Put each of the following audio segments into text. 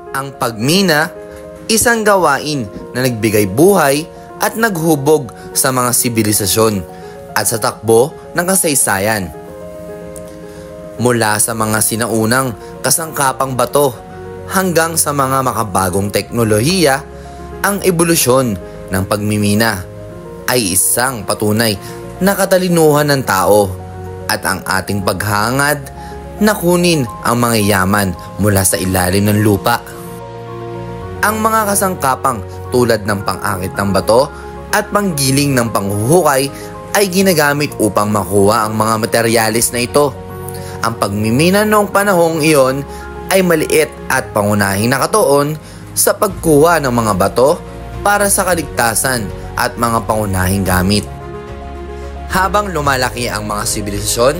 Ang pagmina, isang gawain na nagbigay buhay at naghubog sa mga sibilisasyon at sa takbo ng kasaysayan. Mula sa mga sinaunang kasangkapang bato hanggang sa mga makabagong teknolohiya, ang ebolusyon ng pagmimina ay isang patunay na katalinuhan ng tao at ang ating paghangad na kunin ang mga yaman mula sa ilalim ng lupa. Ang mga kasangkapang tulad ng pang-akit ng bato at panggiling ng panghuhukay ay ginagamit upang makuha ang mga materyales na ito. Ang pagmimina noong panahong iyon ay maliit at pangunahing nakatuon sa pagkuha ng mga bato para sa kaligtasan at mga pangunahing gamit. Habang lumalaki ang mga sibilisasyon,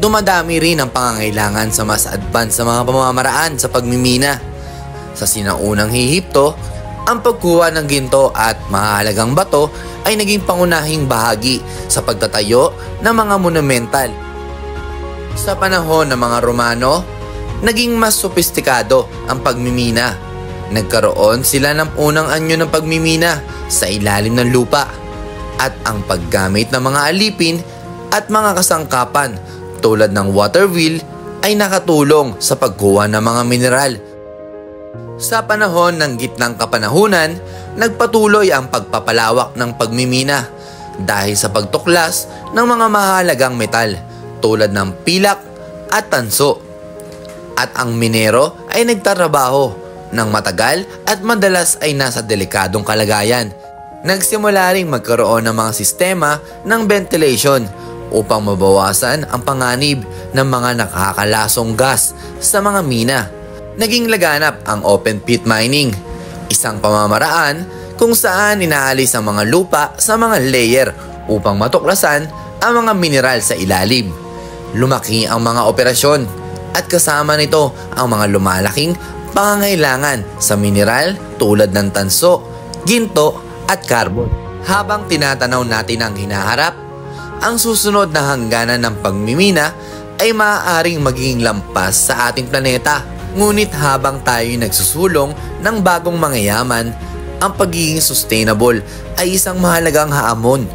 dumadami rin ang pangangailangan sa mas advanced sa mga pamamaraan sa pagmimina. Sa sinaunang Ehipto, ang pagkuha ng ginto at mahalagang bato ay naging pangunahing bahagi sa pagtatayo ng mga monumental. Sa panahon ng mga Romano, naging mas sopistikado ang pagmimina. Nagkaroon sila ng unang anyo ng pagmimina sa ilalim ng lupa at ang paggamit ng mga alipin at mga kasangkapan tulad ng water wheel ay nakatulong sa pagkuha ng mga mineral. Sa panahon ng gitnang kapanahunan, nagpatuloy ang pagpapalawak ng pagmimina dahil sa pagtuklas ng mga mahalagang metal tulad ng pilak at tanso. At ang minero ay nagtatrabaho ng matagal at madalas ay nasa delikadong kalagayan. Nagsimula ring magkaroon ng mga sistema ng ventilation upang mabawasan ang panganib ng mga nakakalasong gas sa mga mina. Naging laganap ang open pit mining, isang pamamaraan kung saan inaalis ang mga lupa sa mga layer upang matuklasan ang mga mineral sa ilalim. Lumaki ang mga operasyon at kasama nito ang mga lumalaking pangangailangan sa mineral tulad ng tanso, ginto at carbon. Habang tinatanaw natin ang hinaharap, ang susunod na hangganan ng pagmimina ay maaaring magiging lampas sa ating planeta. Ngunit habang tayo'y nagsusulong ng bagong mangyayaman, ang pagiging sustainable ay isang mahalagang hamon.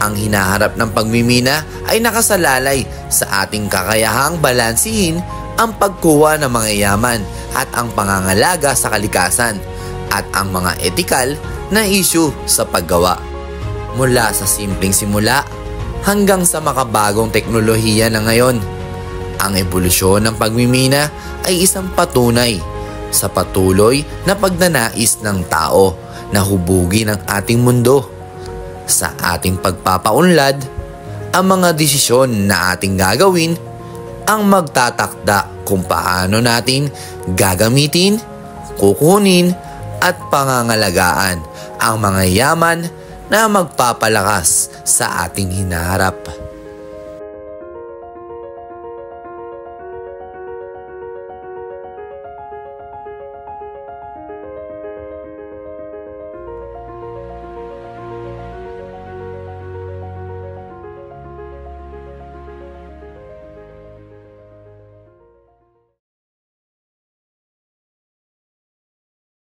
Ang hinaharap ng pagmimina ay nakasalalay sa ating kakayahang balansihin ang pagkuha ng mga yaman at ang pangangalaga sa kalikasan at ang mga etikal na issue sa paggawa. Mula sa simpleng simula hanggang sa makabagong teknolohiya na ngayon, ang ebolusyon ng pagmimina ay isang patunay sa patuloy na pagnanais ng tao na hubugin ang ating mundo. Sa ating pagpapaunlad, ang mga desisyon na ating gagawin ang magtatakda kung paano natin gagamitin, kukunin at pangangalagaan ang mga yaman na magpapalakas sa ating hinaharap.